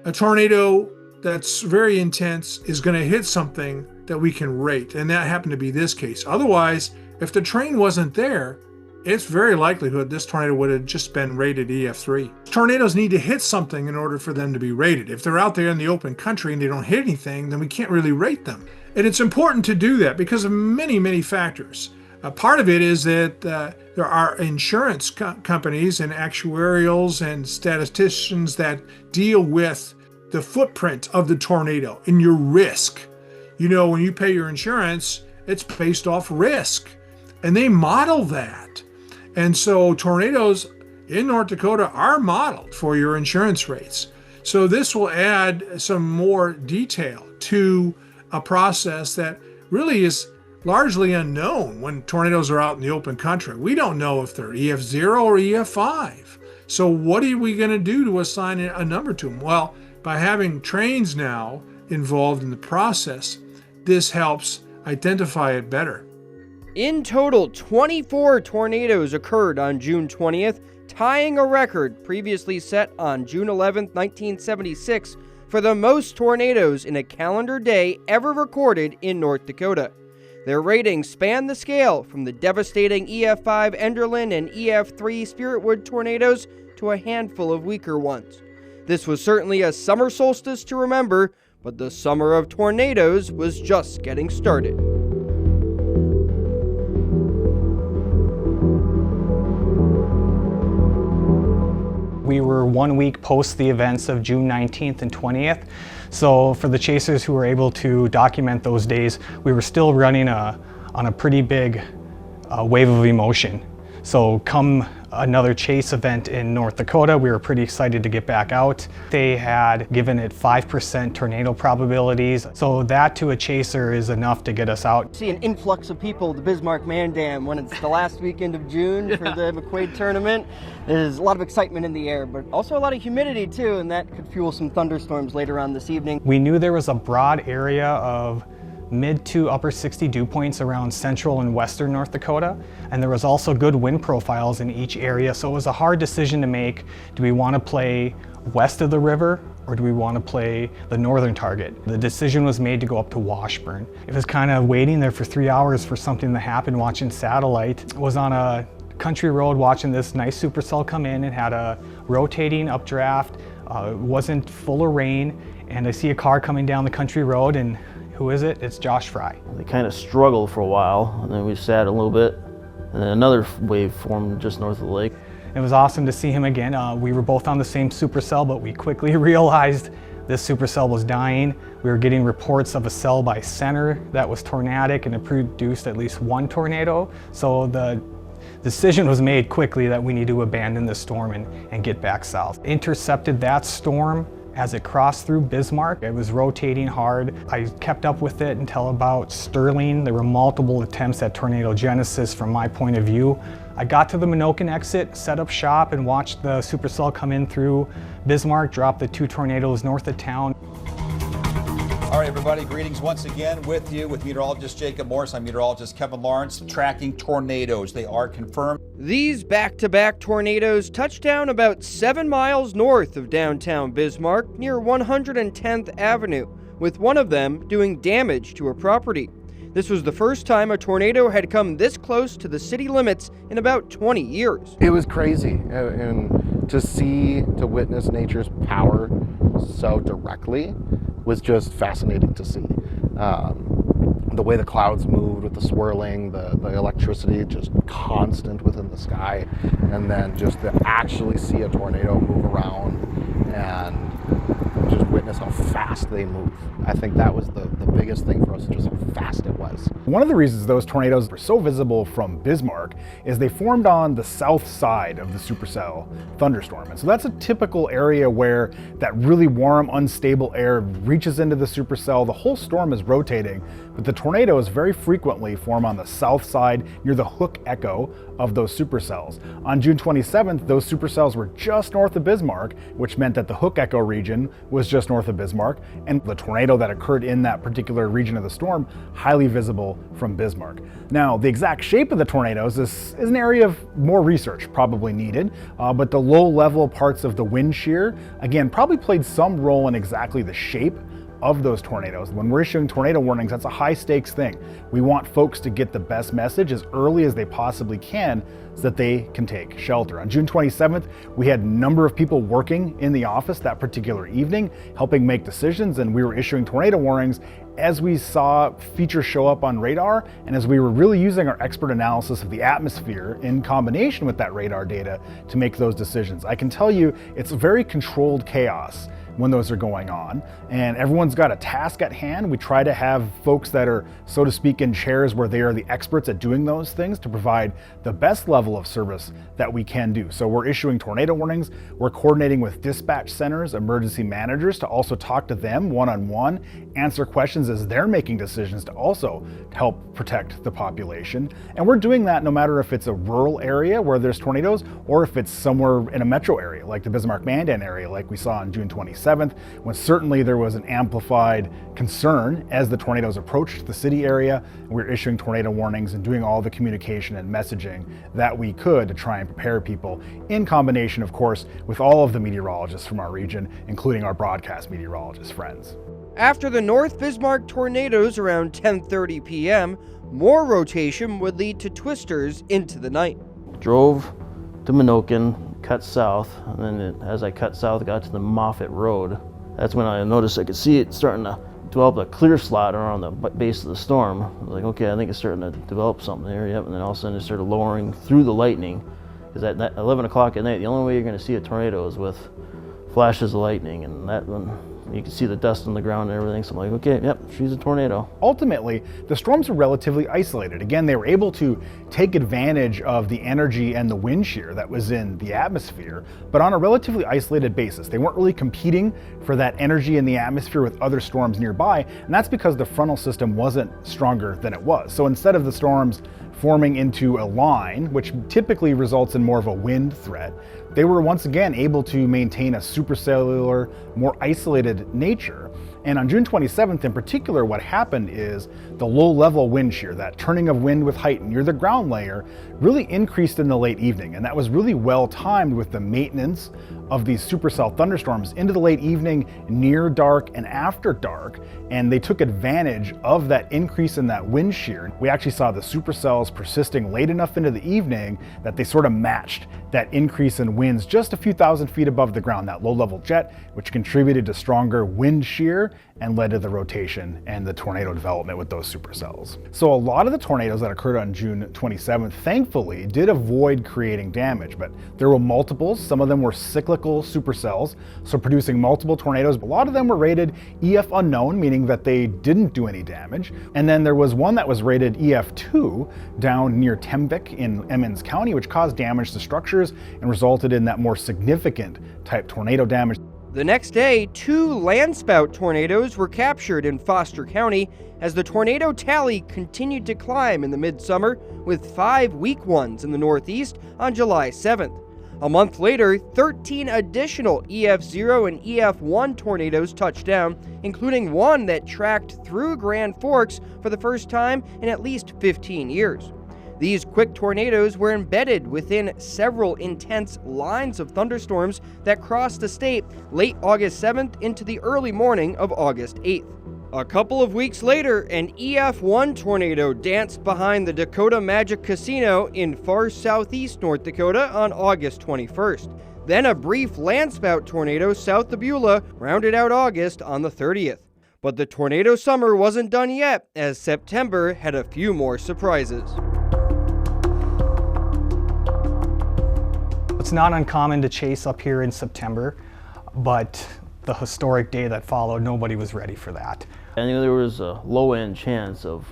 a tornado that's very intense is going to hit something that we can rate, and that happened to be this case. Otherwise, if the train wasn't there, it's very likelihood this tornado would have just been rated EF3. Tornadoes need to hit something in order for them to be rated. If they're out there in the open country and they don't hit anything, then we can't really rate them. And it's important to do that because of many, many factors. Part of it is that there are insurance companies and actuarials and statisticians that deal with the footprint of the tornado and your risk. When you pay your insurance, it's based off risk. And they model that. And so tornadoes in North Dakota are modeled for your insurance rates. So this will add some more detail to a process that really is largely unknown when tornadoes are out in the open country. We don't know if they're EF0 or EF5. So what are we going to do to assign a number to them? Well, by having trains now involved in the process, this helps identify it better. In total, 24 tornadoes occurred on June 20th, tying a record previously set on June 11, 1976, for the most tornadoes in a calendar day ever recorded in North Dakota. Their ratings span the scale from the devastating EF5 Enderlin and EF3 Spiritwood tornadoes to a handful of weaker ones. This was certainly a summer solstice to remember, but the summer of tornadoes was just getting started. We were 1 week post the events of June 19th and 20th. So for the chasers who were able to document those days, we were still running on a pretty big wave of emotion. So come another chase event in North Dakota, we were pretty excited to get back out. They had given it 5% tornado probabilities. So that to a chaser is enough to get us out. See an influx of people at the Bismarck Man Dam when it's the last weekend of June for the McQuaid tournament. There's a lot of excitement in the air, but also a lot of humidity too, and that could fuel some thunderstorms later on this evening. We knew there was a broad area of mid to upper 60 dew points around central and western North Dakota, and there was also good wind profiles in each area, so it was a hard decision to make. Do we want to play west of the river, or do we want to play the northern target? The decision was made to go up to Washburn. It was kind of waiting there for 3 hours for something to happen, watching satellite. Was on a country road watching this nice supercell come in. It had a rotating updraft, it wasn't full of rain, and I see a car coming down the country road, and who is it? It's Josh Fry. They kind of struggled for a while, and then we sat a little bit, and then another wave formed just north of the lake. It was awesome to see him again. We were both on the same supercell, but we quickly realized this supercell was dying. We were getting reports of a cell by center that was tornadic, and it produced at least one tornado. So the decision was made quickly that we need to abandon the storm and get back south. Intercepted that storm as it crossed through Bismarck. It was rotating hard. I kept up with it until about Sterling. There were multiple attempts at tornado genesis from my point of view. I got to the Minokan exit, set up shop, and watched the supercell come in through Bismarck, drop the 2 tornadoes north of town. All right, everybody, greetings once again with you, with meteorologist Jacob Morris. I'm meteorologist Kevin Lawrence, tracking tornadoes. They are confirmed. These back-to-back tornadoes touched down about 7 miles north of downtown Bismarck near 110th Avenue, with one of them doing damage to a property. This was the first time a tornado had come this close to the city limits in about 20 years. It was crazy, and to witness nature's power so directly was just fascinating to see. The way the clouds moved with the swirling, the electricity just constant within the sky, and then just to actually see a tornado move around and just witness how fast they move. I think that was the biggest thing for us, just how fast it was. One of the reasons those tornadoes were so visible from Bismarck is they formed on the south side of the supercell thunderstorm. And so that's a typical area where that really warm, unstable air reaches into the supercell. The whole storm is rotating, but the tornadoes very frequently form on the south side near the hook echo of those supercells. On June 27th, those supercells were just north of Bismarck, which meant that the hook echo region was just north of Bismarck, and the tornado that occurred in that particular region of the storm, highly visible from Bismarck. Now, the exact shape of the tornadoes is an area of more research probably needed, but the low-level parts of the wind shear, again, probably played some role in exactly the shape of those tornadoes. When we're issuing tornado warnings, that's a high stakes thing. We want folks to get the best message as early as they possibly can so that they can take shelter. On June 27th, we had a number of people working in the office that particular evening, helping make decisions, and we were issuing tornado warnings as we saw features show up on radar, and as we were really using our expert analysis of the atmosphere in combination with that radar data to make those decisions. I can tell you it's very controlled chaos when those are going on. And everyone's got a task at hand. We try to have folks that are, so to speak, in chairs where they are the experts at doing those things to provide the best level of service that we can do. So we're issuing tornado warnings. We're coordinating with dispatch centers, emergency managers to also talk to them one-on-one, answer questions as they're making decisions to also help protect the population. And we're doing that no matter if it's a rural area where there's tornadoes or if it's somewhere in a metro area like the Bismarck-Mandan area like we saw on June 27th, when certainly there was an amplified concern as the tornadoes approached the city area. We're issuing tornado warnings and doing all the communication and messaging that we could to try and prepare people, in combination, of course, with all of the meteorologists from our region, including our broadcast meteorologist friends. After the North Bismarck tornadoes around 10:30 p.m., more rotation would lead to twisters into the night. Drove to Minokan, cut south, and then as I cut south, got to the Moffett Road. That's when I noticed I could see it starting to develop a clear slot around the base of the storm. I was like, okay, I think it's starting to develop something there. Yep, and then all of a sudden it started lowering through the lightning. Because at 11 o'clock at night, the only way you're going to see a tornado is with flashes of lightning, and that one, you can see the dust on the ground and everything. So I'm like, okay, yep, she's a tornado. Ultimately, the storms were relatively isolated. Again, they were able to take advantage of the energy and the wind shear that was in the atmosphere, but on a relatively isolated basis. They weren't really competing for that energy in the atmosphere with other storms nearby, and that's because the frontal system wasn't stronger than it was. So instead of the storms forming into a line, which typically results in more of a wind threat, they were once again able to maintain a supercellular, more isolated nature. And on June 27th in particular, what happened is the low-level wind shear, that turning of wind with height near the ground layer, really increased in the late evening. And that was really well timed with the maintenance of these supercell thunderstorms into the late evening, near dark and after dark. And they took advantage of that increase in that wind shear. We actually saw the supercells persisting late enough into the evening that they sort of matched that increase in winds just a few thousand feet above the ground, that low-level jet, which contributed to stronger wind shear and led to the rotation and the tornado development with those supercells. So a lot of the tornadoes that occurred on June 27th, thankfully, did avoid creating damage, but there were multiples. Some of them were cyclical supercells, so producing multiple tornadoes. A lot of them were rated EF unknown, meaning that they didn't do any damage. And then there was one that was rated EF2 down near Tembic in Emmons County, which caused damage to structures and resulted in that more significant type tornado damage. The next day, 2 landspout tornadoes were captured in Foster County as the tornado tally continued to climb in the midsummer, with 5 weak ones in the northeast on July 7th. A month later, 13 additional EF0 and EF1 tornadoes touched down, including one that tracked through Grand Forks for the first time in at least 15 years. These quick tornadoes were embedded within several intense lines of thunderstorms that crossed the state late August 7th into the early morning of August 8th. A couple of weeks later, an EF1 tornado danced behind the Dakota Magic Casino in far southeast North Dakota on August 21st. Then a brief landspout tornado south of Beulah rounded out August on the 30th. But the tornado summer wasn't done yet, as September had a few more surprises. It's not uncommon to chase up here in September, but the historic day that followed, nobody was ready for that. I think there was a low-end chance of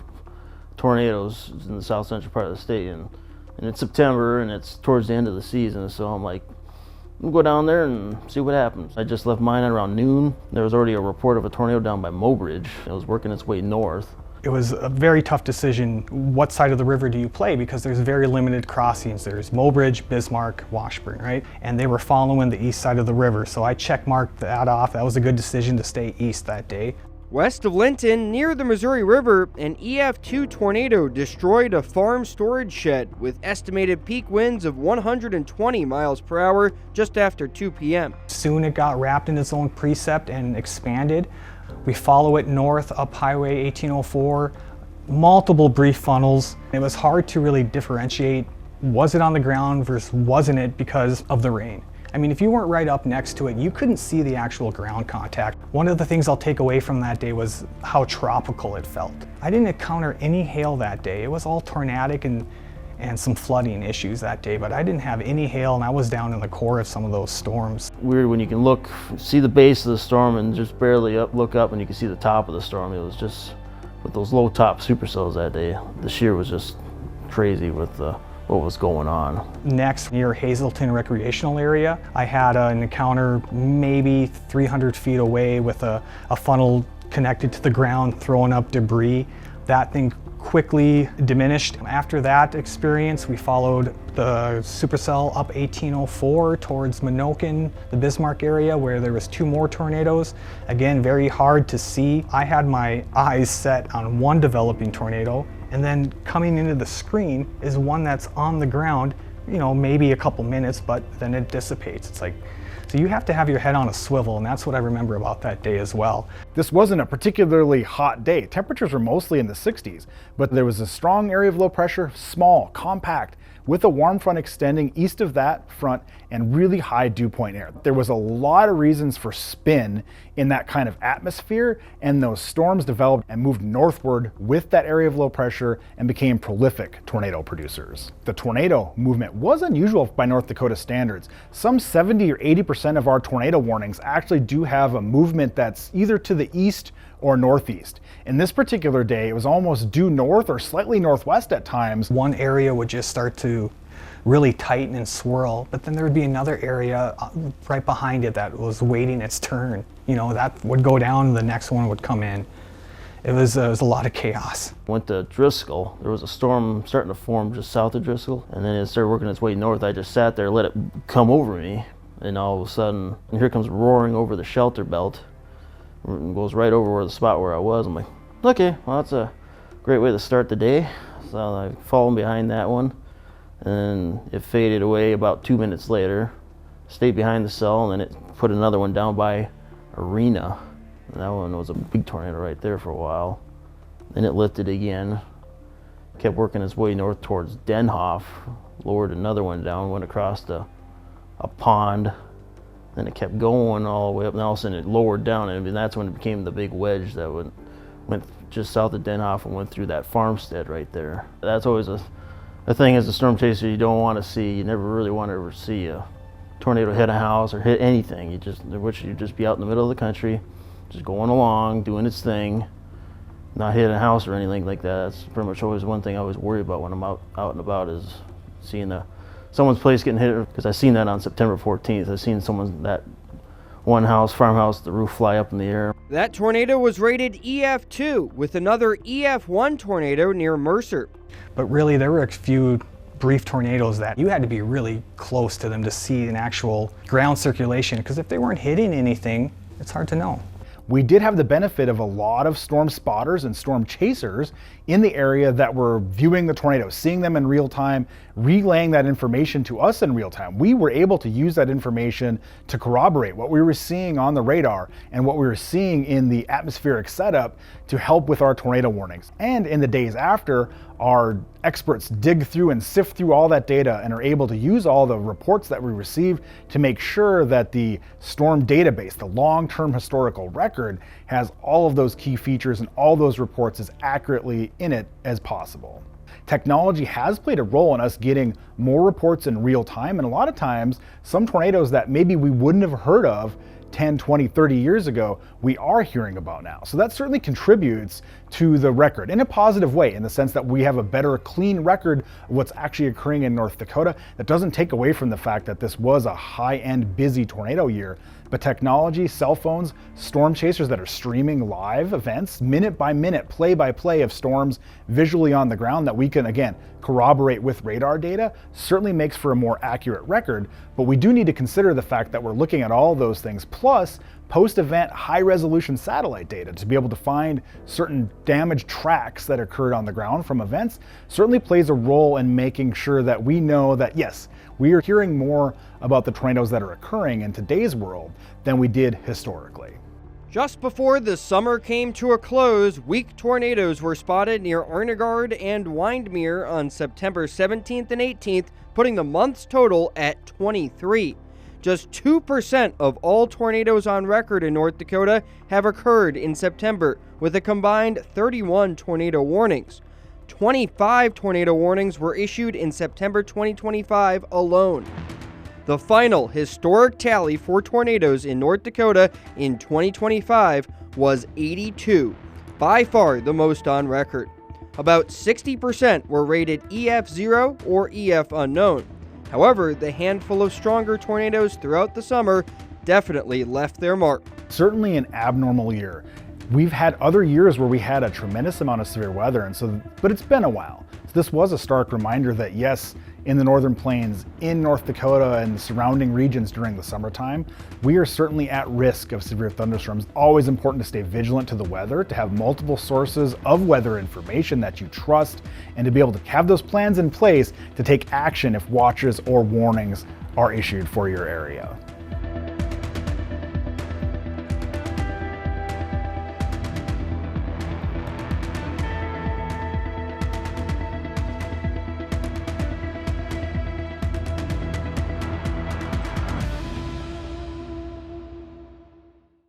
tornadoes in the south central part of the state, and it's September and it's towards the end of the season, so I'm like, I'm gonna go down there and see what happens. I just left mine at around noon. There was already a report of a tornado down by Mobridge. It was working its way north. It was a very tough decision. What side of the river do you play? Because there's very limited crossings. There's Mobridge, Bismarck, Washburn, right? And they were following the east side of the river. So I check marked that off. That was a good decision to stay east that day. West of Linton, near the Missouri River, an EF2 tornado destroyed a farm storage shed with estimated peak winds of 120 miles per hour just after 2 p.m. Soon it got wrapped in its own precept and expanded. We follow it north up Highway 1804, multiple brief funnels. It was hard to really differentiate, was it on the ground versus wasn't it because of the rain. I mean, if you weren't right up next to it, you couldn't see the actual ground contact. One of the things I'll take away from that day was how tropical it felt. I didn't encounter any hail that day. It was all tornadic and and some flooding issues that day, but I didn't have any hail, and I was down in the core of some of those storms. Weird when you can look, see the base of the storm and just barely look up and you can see the top of the storm. It was just, with those low top supercells that day, the shear was just crazy with what was going on. Next, near Hazelton Recreational Area, I had an encounter maybe 300 feet away with a funnel connected to the ground, throwing up debris. That thing quickly diminished. After that experience, we followed the supercell up 1804 towards Minokan, the Bismarck area, where there was 2 more tornadoes. Again, very hard to see. I had my eyes set on one developing tornado, and then coming into the screen is one that's on the ground, you know, maybe a couple minutes, but then it dissipates. It's like, so you have to have your head on a swivel, and that's what I remember about that day as well. This wasn't a particularly hot day. Temperatures were mostly in the 60s, but there was a strong area of low pressure, small, compact, with a warm front extending east of that front and really high dew point air. There was a lot of reasons for spin in that kind of atmosphere, and those storms developed and moved northward with that area of low pressure and became prolific tornado producers. The tornado movement was unusual by North Dakota standards. Some 70 or 80% of our tornado warnings actually do have a movement that's either to the east or northeast. In this particular day, it was almost due north or slightly northwest at times. One area would just start to really tighten and swirl, but then there would be another area right behind it that was waiting its turn. You know, that would go down, the next one would come in. It was a lot of chaos. Went to Driscoll. There was a storm starting to form just south of Driscoll, and then it started working its way north. I just sat there, let it come over me, and all of a sudden, here comes roaring over the shelter belt. It goes right over where the spot where I was. I'm like, okay, well, that's a great way to start the day. So I followed behind that one, and it faded away about 2 minutes later. Stayed behind the cell, and then it put another one down by Arena. And that one was a big tornado right there for a while. Then it lifted again, kept working its way north towards Denhoff, lowered another one down, went across a pond. Then it kept going all the way up, and all of a sudden it lowered down, and that's when it became the big wedge that went just south of Denhoff and went through that farmstead right there. That's always a thing as a storm chaser you don't want to see. You never really want to ever see a tornado hit a house or hit anything. You just be out in the middle of the country, just going along, doing its thing, not hitting a house or anything like that. That's pretty much always one thing I always worry about when I'm out and about, is seeing someone's place getting hit, because I seen that on September 14th. I seen that one house, farmhouse, the roof fly up in the air. That tornado was rated EF2 with another EF1 tornado near Mercer. But really, there were a few brief tornadoes that you had to be really close to them to see an actual ground circulation, because if they weren't hitting anything, it's hard to know. We did have the benefit of a lot of storm spotters and storm chasers in the area that were viewing the tornadoes, seeing them in real time, relaying that information to us in real time. We were able to use that information to corroborate what we were seeing on the radar and what we were seeing in the atmospheric setup to help with our tornado warnings. And in the days after, our experts dig through and sift through all that data and are able to use all the reports that we receive to make sure that the storm database, the long-term historical record, has all of those key features and all those reports as accurately in it as possible. Technology has played a role in us getting more reports in real time, and a lot of times some tornadoes that maybe we wouldn't have heard of 10, 20, 30 years ago, we are hearing about now. So that certainly contributes to the record in a positive way, in the sense that we have a better, clean record of what's actually occurring in North Dakota. That doesn't take away from the fact that this was a high-end, busy tornado year, but technology, cell phones, storm chasers that are streaming live events, minute by minute, play by play of storms visually on the ground that we can, again, corroborate with radar data, certainly makes for a more accurate record. But we do need to consider the fact that we're looking at all those things, plus post-event high-resolution satellite data to be able to find certain damaged tracks that occurred on the ground from events. Certainly plays a role in making sure that we know that, yes, we are hearing more about the tornadoes that are occurring in today's world than we did historically. Just before the summer came to a close, weak tornadoes were spotted near Arnegard and Windmere on September 17th and 18th, putting the month's total at 23. Just 2% of all tornadoes on record in North Dakota have occurred in September, with a combined 31 tornado warnings. 25 tornado warnings were issued in September 2025 alone. The final historic tally for tornadoes in North Dakota in 2025 was 82, by far the most on record. About 60% were rated EF0 or EF unknown. However, the handful of stronger tornadoes throughout the summer definitely left their mark. Certainly an abnormal year. We've had other years where we had a tremendous amount of severe weather, but it's been a while. So this was a stark reminder that yes, in the northern plains, in North Dakota and the surrounding regions during the summertime, we are certainly at risk of severe thunderstorms. Always important to stay vigilant to the weather, to have multiple sources of weather information that you trust, and to be able to have those plans in place to take action if watches or warnings are issued for your area.